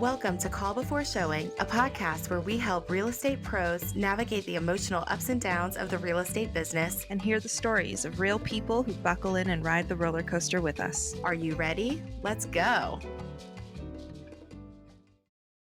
Welcome to Call Before Showing, a podcast where we help real estate pros navigate the emotional ups and downs of the real estate business and hear the stories of real people who buckle in and ride the roller coaster with us. Are you ready? Let's go.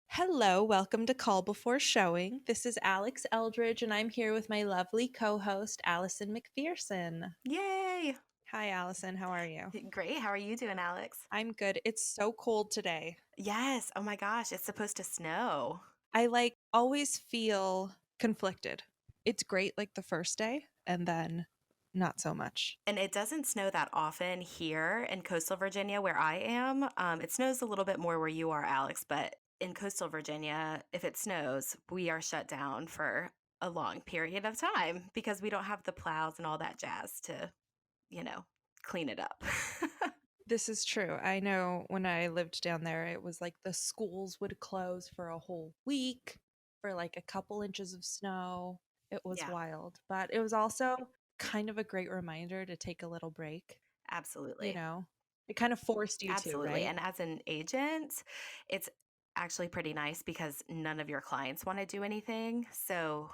Hello, welcome to Call Before Showing. This is Alex Eldridge, and I'm here with my lovely co-host, Allison McPherson. Yay! Hi, Allison. How are you? Great. How are you doing, Alex? I'm good. It's so cold today. Yes. Oh my gosh, it's supposed to snow. I always feel conflicted. It's great the first day, and then not so much. And it doesn't snow that often here in coastal Virginia where I am. It snows a little bit more where you are, Alex, but in coastal Virginia, if it snows, we are shut down for a long period of time because we don't have the plows and all that jazz to, clean it up. This is true. I know when I lived down there, it was the schools would close for a whole week for a couple inches of snow. It was Yeah. wild, but it was also kind of a great reminder to take a little break. Absolutely. It kind of forced you Absolutely. to, right? And as an agent, it's actually pretty nice because none of your clients want to do anything. So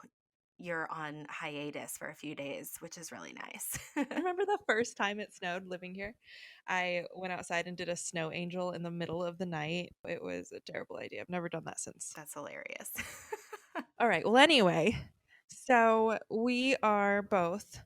you're on hiatus for a few days, which is really nice. I remember the first time it snowed living here. I went outside and did a snow angel in the middle of the night. It was a terrible idea. I've never done that since. That's hilarious. All right. Well, anyway, so we are both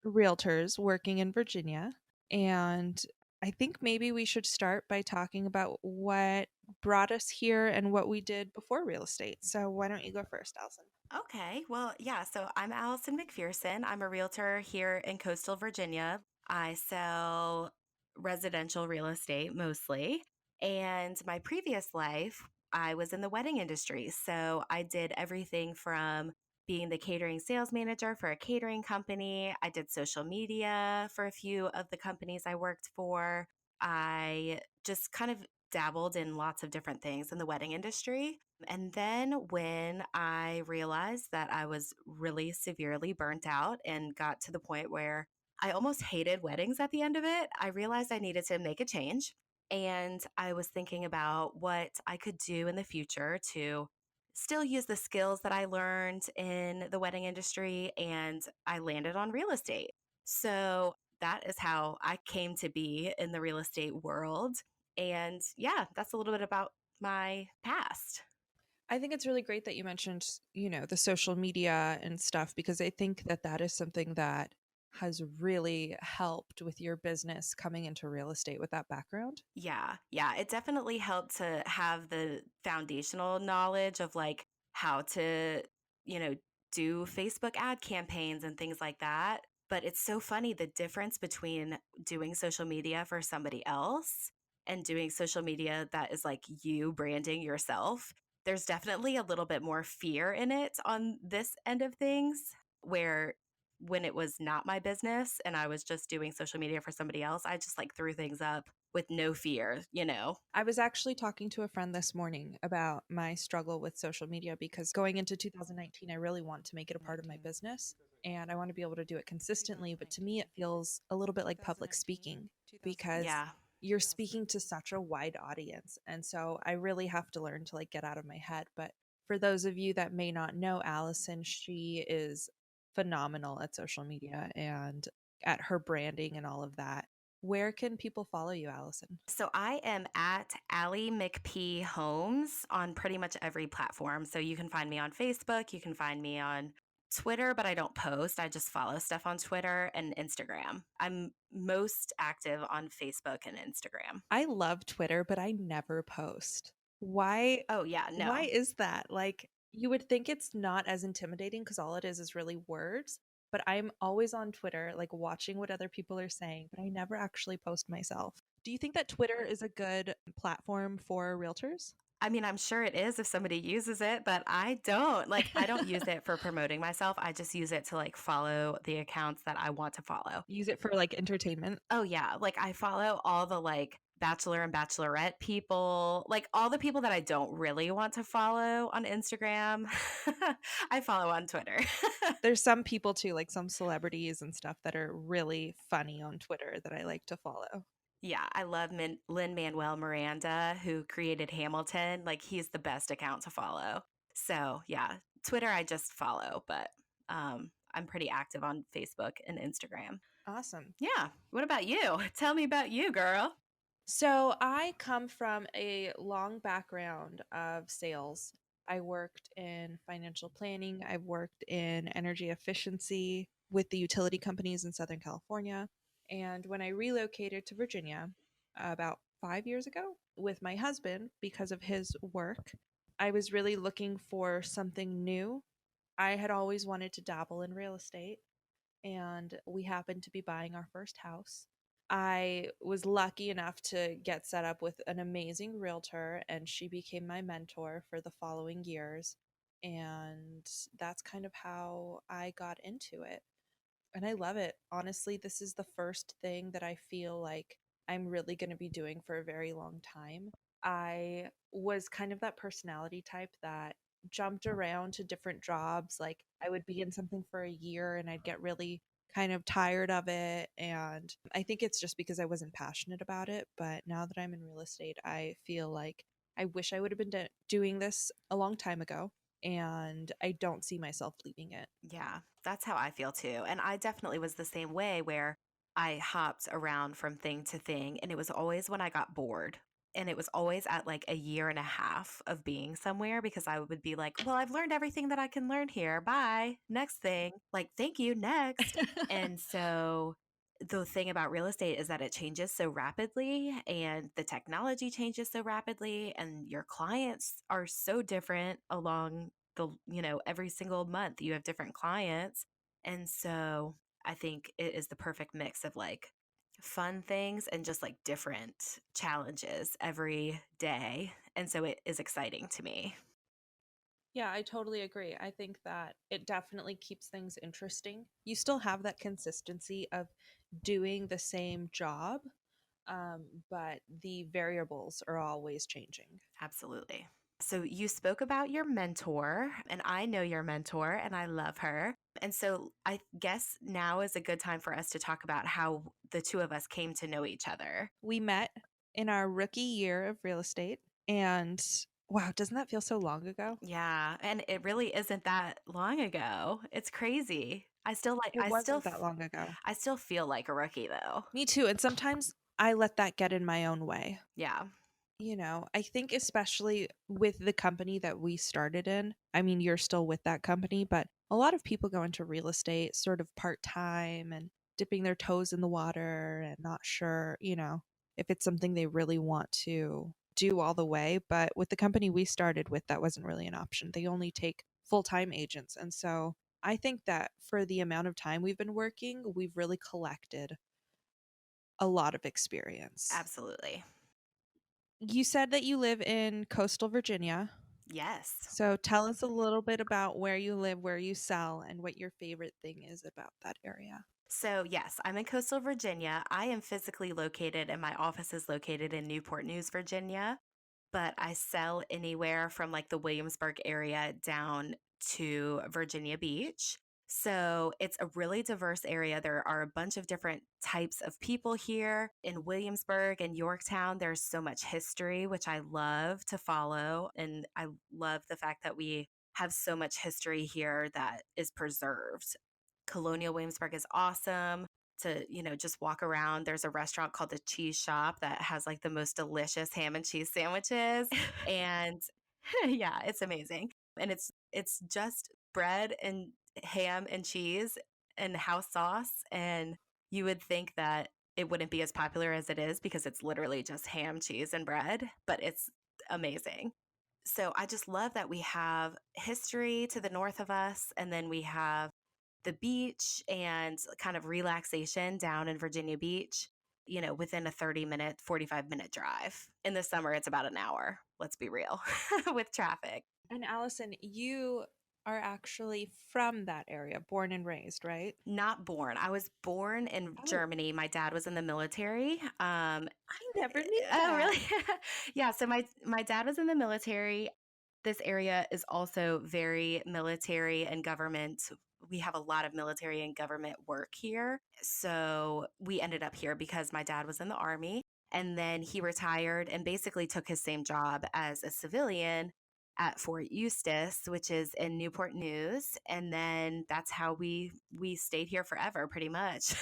realtors working in Virginia. And I think maybe we should start by talking about what brought us here and what we did before real estate. So why don't you go first, Allison? Okay. Well, yeah. So I'm Allison McPherson. I'm a realtor here in coastal Virginia. I sell residential real estate mostly. And my previous life, I was in the wedding industry. So I did everything from being the catering sales manager for a catering company. I did social media for a few of the companies I worked for. I just kind of dabbled in lots of different things in the wedding industry. And then when I realized that I was really severely burnt out and got to the point where I almost hated weddings at the end of it, I realized I needed to make a change. And I was thinking about what I could do in the future to still use the skills that I learned in the wedding industry. And I landed on real estate. So that is how I came to be in the real estate world. And yeah, that's a little bit about my past. I think it's really great that you mentioned, the social media and stuff, because I think that that is something that has really helped with your business coming into real estate with that background. Yeah, yeah, it definitely helped to have the foundational knowledge of how to, you know, do Facebook ad campaigns and things like that. But it's so funny the difference between doing social media for somebody else and doing social media that is like you branding yourself. There's definitely a little bit more fear in it on this end of things, where when it was not my business and I was just doing social media for somebody else, I just threw things up with no fear. I was actually talking to a friend this morning about my struggle with social media because going into 2019, I really want to make it a part of my business and I want to be able to do it consistently. But to me, it feels a little bit like public speaking because Yeah. you're speaking to such a wide audience. And so I really have to learn to get out of my head. But for those of you that may not know Allison, she is phenomenal at social media and at her branding and all of that. Where can people follow you, Allison? So I am at Allie McP Homes on pretty much every platform. So you can find me on Facebook, you can find me on Twitter, but I don't post. I just follow stuff on Twitter and Instagram. I'm most active on Facebook and Instagram. I love Twitter, but I never post. Why? Oh, yeah, no. Why is that? You would think it's not as intimidating because all it is really words. But I'm always on Twitter, watching what other people are saying, but I never actually post myself. Do you think that Twitter is a good platform for realtors? I mean, I'm sure it is if somebody uses it, but I don't. I don't use it for promoting myself. I just use it to follow the accounts that I want to follow. Use it for entertainment? Oh yeah, I follow all the bachelor and bachelorette people, all the people that I don't really want to follow on Instagram. I follow on Twitter. There's some people too, some celebrities and stuff that are really funny on Twitter that I like to follow. Yeah, I love Lin-Manuel Miranda, who created Hamilton. Like, he's the best account to follow. So, yeah, Twitter I just follow, but I'm pretty active on Facebook and Instagram. Awesome. Yeah. What about you? Tell me about you, girl. So I come from a long background of sales. I worked in financial planning, I've worked in energy efficiency with the utility companies in Southern California. And when I relocated to Virginia about 5 years ago with my husband because of his work, I was really looking for something new. I had always wanted to dabble in real estate, and we happened to be buying our first house. I was lucky enough to get set up with an amazing realtor, and she became my mentor for the following years. And that's kind of how I got into it. And I love it. Honestly, this is the first thing that I feel like I'm really going to be doing for a very long time. I was kind of that personality type that jumped around to different jobs. Like, I would be in something for a year and I'd get really kind of tired of it. And I think it's just because I wasn't passionate about it. But now that I'm in real estate, I feel like I wish I would have been doing this a long time ago. And I don't see myself leaving it. Yeah, that's how I feel too. And I definitely was the same way where I hopped around from thing to thing. And it was always when I got bored. And it was always at like a year and a half of being somewhere because I would be like, well, I've learned everything that I can learn here. Bye. Next thing. Like, thank you. Next. And so the thing about real estate is that it changes so rapidly and the technology changes so rapidly and your clients are so different along every single month you have different clients. And so I think it is the perfect mix of like fun things and just like different challenges every day. And so it is exciting to me. Yeah, I totally agree. I think that it definitely keeps things interesting. You still have that consistency of doing the same job, but the variables are always changing. Absolutely. So you spoke about your mentor, and I know your mentor and I love her. And so I guess now is a good time for us to talk about how the two of us came to know each other. We met in our rookie year of real estate, and wow, doesn't that feel so long ago? Yeah, and it really isn't that long ago. It's crazy. It wasn't that long ago. I still feel like a rookie though. Me too. And sometimes I let that get in my own way. Yeah, I think especially with the company that we started in, I mean, you're still with that company, but a lot of people go into real estate sort of part time and dipping their toes in the water and not sure, if it's something they really want to do all the way. But with the company we started with, that wasn't really an option. They only take full time agents. And so I think that for the amount of time we've been working, we've really collected a lot of experience. absolutely. You said that you live in coastal Virginia. Yes. So tell us a little bit about where you live, where you sell, and what your favorite thing is about that area. So, yes, I'm in coastal Virginia. I am physically located, and my office is located in Newport News, Virginia. But I sell anywhere from like the Williamsburg area down to Virginia Beach. So it's a really diverse area. There are a bunch of different types of people here in Williamsburg and Yorktown. There's so much history, which I love to follow. And I love the fact that we have so much history here that is preserved. Colonial Williamsburg is awesome to, just walk around. There's a restaurant called the Cheese Shop that has like the most delicious ham and cheese sandwiches. And yeah, it's amazing. And it's just bread and ham and cheese and house sauce. And you would think that it wouldn't be as popular as it is because it's literally just ham, cheese, and bread, but it's amazing. So I just love that we have history to the north of us, and then we have the beach and kind of relaxation down in Virginia Beach, within a 30-minute, 45-minute drive. In the summer, it's about an hour, let's be real, with traffic. And Allison, you are actually from that area, born and raised, right? Not born. I was born in Oh, Germany. My dad was in the military. I never knew Oh, that. really? Yeah. So my dad was in the military. This area is also very military and government. We have a lot of military and government work here. So we ended up here because my dad was in the army. And then he retired and basically took his same job as a civilian at Fort Eustis, which is in Newport News. And then that's how we stayed here forever, pretty much.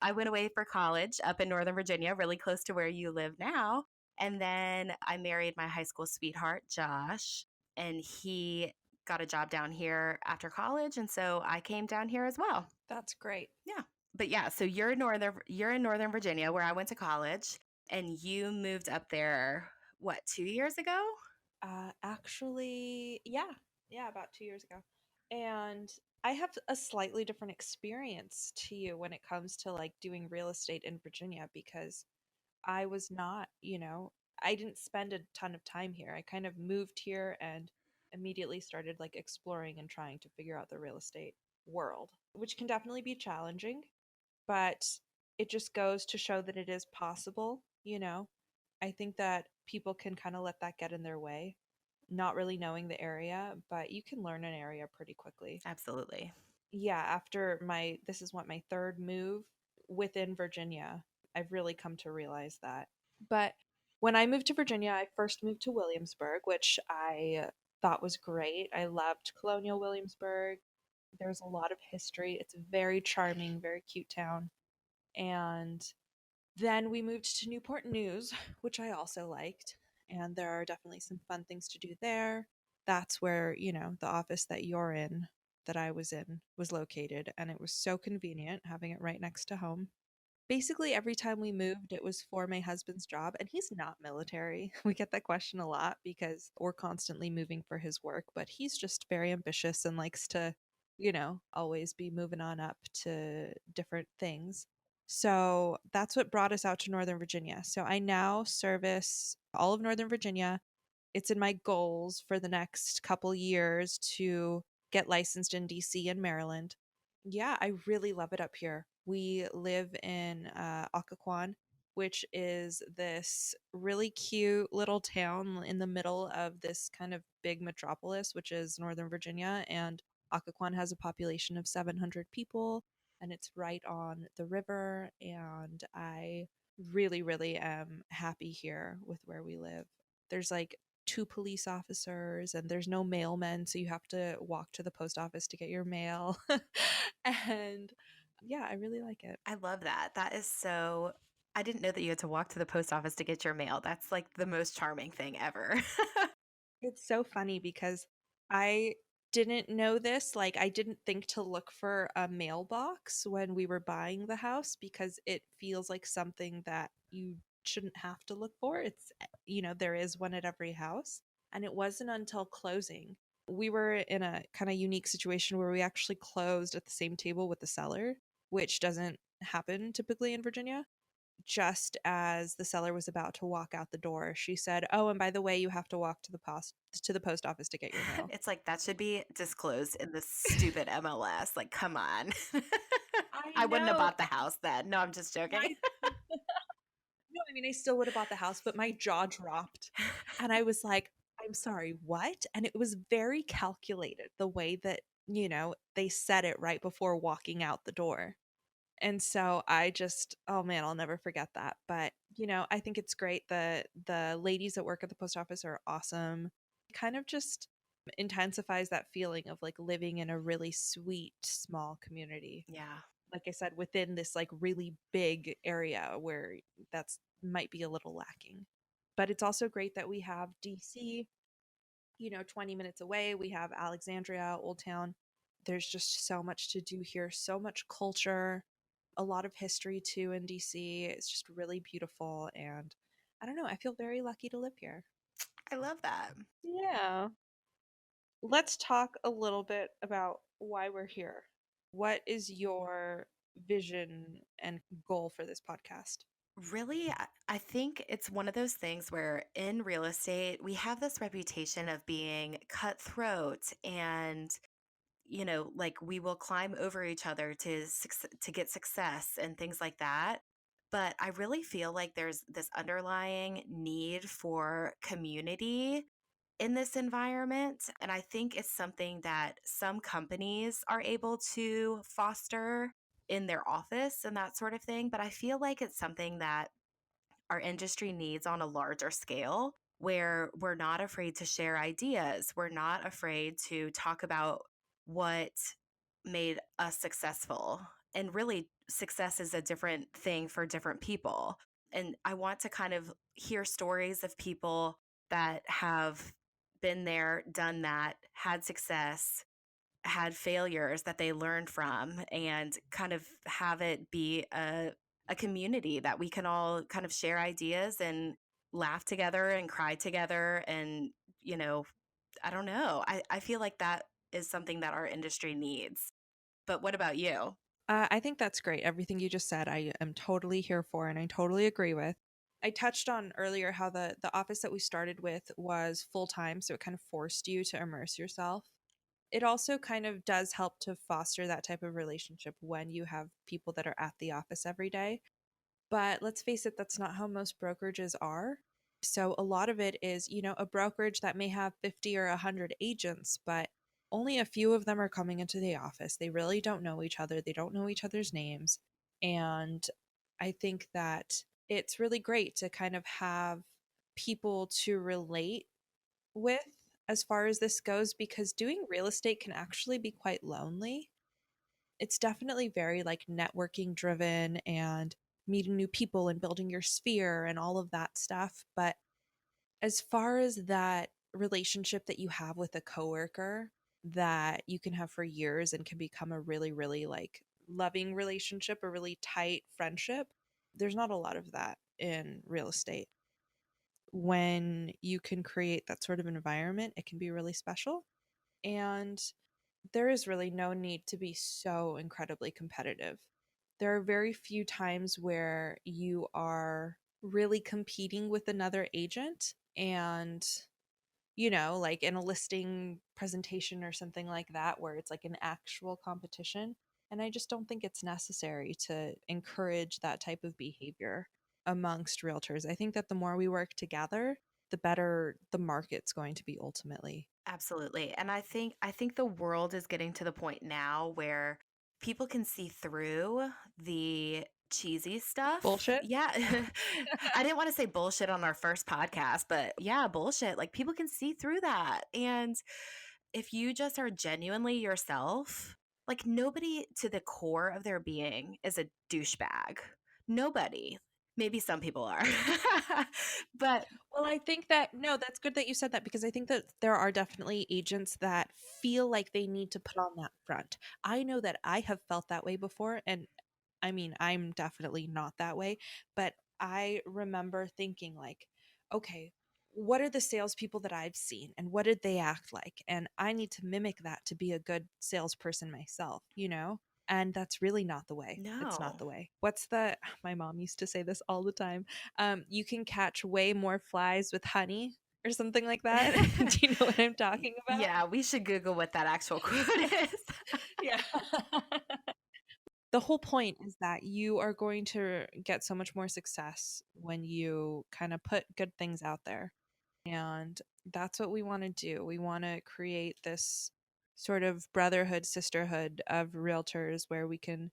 I went away for college up in Northern Virginia, really close to where you live now. And then I married my high school sweetheart, Josh, and he got a job down here after college. And so I came down here as well. That's great. Yeah. But yeah, so you're in Northern Virginia where I went to college, and you moved up there what, 2 years ago? Actually, yeah, about 2 years ago. And I have a slightly different experience to you when it comes to like doing real estate in Virginia because I was not, I didn't spend a ton of time here. I kind of moved here and immediately started like exploring and trying to figure out the real estate world, which can definitely be challenging, but it just goes to show that it is possible. I think that people can kind of let that get in their way, not really knowing the area, but you can learn an area pretty quickly. Absolutely. Yeah, after this is what my third move within Virginia, I've really come to realize that. But when I moved to Virginia, I first moved to Williamsburg, which I thought was great. I loved colonial Williamsburg. There's a lot of history. It's a very charming, very cute town. And then we moved to Newport News, which I also liked. And there are definitely some fun things to do there. That's where, the office that you're in, that I was in, was located. And it was so convenient having it right next to home. Basically, every time we moved, it was for my husband's job. And he's not military. We get that question a lot because we're constantly moving for his work. But he's just very ambitious and likes to, always be moving on up to different things. So that's what brought us out to Northern Virginia. So I now service all of Northern Virginia. It's in my goals for the next couple years to get licensed in DC and Maryland. Yeah, I really love it up here. We live in Occoquan, which is this really cute little town in the middle of this kind of big metropolis, which is Northern Virginia. And Occoquan has a population of 700 people, and it's right on the river. And I really, really am happy here with where we live. There's like two police officers and there's no mailmen, so you have to walk to the post office to get your mail. And yeah, I really like it. I love that. That is so. I didn't know that you had to walk to the post office to get your mail. That's like the most charming thing ever. It's so funny because I didn't know this. Like, I didn't think to look for a mailbox when we were buying the house because it feels like something that you shouldn't have to look for. There is one at every house. And it wasn't until closing. We were in a kind of unique situation where we actually closed at the same table with the seller, which doesn't happen typically in Virginia. Just as the seller was about to walk out the door, she said, "Oh, and by the way, you have to walk to the post office to get your mail." It's like that should be disclosed in this stupid MLS. Like, come on. I I wouldn't have know. bought the house then. No, I'm just joking. No, I mean, I still would have bought the house, but my jaw dropped. And I was like, "I'm sorry, what?" And it was very calculated the way that, they said it right before walking out the door. And so I just, oh man, I'll never forget that. But, I think it's great that the ladies that work at the post office are awesome. It kind of just intensifies that feeling of like living in a really sweet, small community. Yeah. Like I said, within this like really big area where that's might be a little lacking. But it's also great that we have DC, 20 minutes away. We have Alexandria, Old Town. There's just so much to do here, so much culture, a lot of history too in DC. It's just really beautiful. And I don't know, I feel very lucky to live here. I love that. Yeah. Let's talk a little bit about why we're here. What is your vision and goal for this podcast? Really, I think it's one of those things where in real estate, we have this reputation of being cutthroat and, like we will climb over each other to get success and things like that. But I really feel like there's this underlying need for community in this environment. And I think it's something that some companies are able to foster in their office and that sort of thing. But I feel like it's something that our industry needs on a larger scale, where we're not afraid to share ideas. We're not afraid to talk about what made us successful. And really, success is a different thing for different people. And I want to kind of hear stories of people that have been there, done that, had success, had failures that they learned from, and kind of have it be a community that we can all kind of share ideas and laugh together and cry together. And, you know, I don't know. I feel like that is something that our industry needs. But what about you? I think that's great. Everything you just said, I am totally here for and I totally agree with. I touched on earlier how the office that we started with was full time, so it kind of forced you to immerse yourself. It also kind of does help to foster that type of relationship when you have people that are at the office every day. But let's face it, that's not how most brokerages are. So a lot of it is, a brokerage that may have 50 or 100 agents, but only a few of them are coming into the office. They really don't know each other, they don't know each other's names. And I think that it's really great to kind of have people to relate with as far as this goes, because doing real estate can actually be quite lonely. It's definitely very like networking driven and meeting new people and building your sphere and all of that stuff. But as far as that relationship that you have with a coworker that you can have for years and can become a really, really like loving relationship, a really tight friendship, there's not a lot of that in real estate. When you can create that sort of environment, it can be really special. And there is really no need to be so incredibly competitive. There are very few times where you are really competing with another agent and, like in a listing presentation or something like that, where it's like an actual competition. And I just don't think it's necessary to encourage that type of behavior amongst realtors. I think that the more we work together, the better the market's going to be ultimately. Absolutely. And I think the world is getting to the point now where people can see through the cheesy stuff. Bullshit. Yeah. I didn't want to say bullshit on our first podcast, but yeah, bullshit. Like people can see through that. And if you just are genuinely yourself, like nobody to the core of their being is a douchebag. Nobody. Maybe some people are. But Well, I think that no, that's good that you said that, because I think that there are definitely agents that feel like they need to put on that front. I know that I have felt that way before, and I mean, I'm definitely not that way, but I remember thinking like, okay, what are the salespeople that I've seen, and what did they act like? And I need to mimic that to be a good salesperson myself, you know? And that's really not the way. It's not no. the way. My mom used to say this all the time. You can catch way more flies with honey or something like that. Do you know what I'm talking about? Yeah, we should Google what that actual quote is. Yeah. The whole point is that you are going to get so much more success when you kind of put good things out there. And that's what we want to do. We want to create this sort of brotherhood, sisterhood of realtors where we can,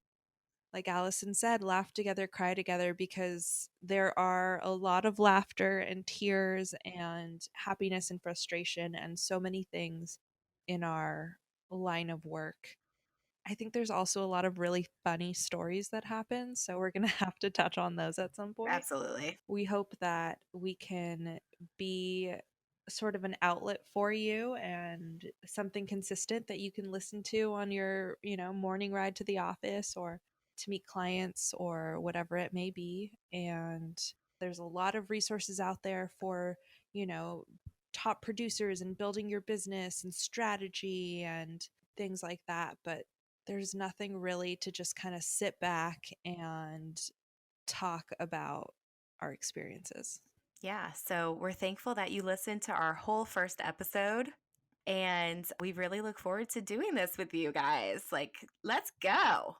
like Allison said, laugh together, cry together, because there are a lot of laughter and tears and happiness and frustration and so many things in our line of work. I think there's also a lot of really funny stories that happen, so we're going to have to touch on those at some point. Absolutely. We hope that we can be sort of an outlet for you and something consistent that you can listen to on your, morning ride to the office or to meet clients or whatever it may be. And there's a lot of resources out there for, you know, top producers and building your business and strategy and things like that, but there's nothing really to just kind of sit back and talk about our experiences. Yeah. So we're thankful that you listened to our whole first episode. And we really look forward to doing this with you guys. Like, let's go.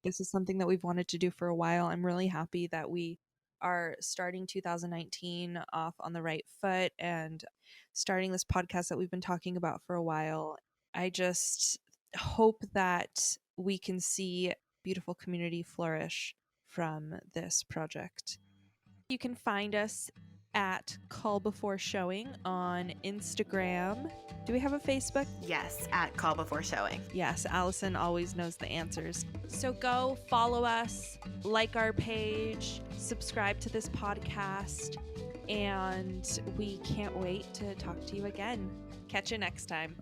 This is something that we've wanted to do for a while. I'm really happy that we are starting 2019 off on the right foot and starting this podcast that we've been talking about for a while. I just hope that we can see beautiful community flourish from this project. You can find us at Call Before Showing on Instagram. Do we have a Facebook? Yes, at Call Before Showing. Yes, Allison always knows the answers. So go follow us, like our page, subscribe to this podcast, and we can't wait to talk to you again. Catch you next time.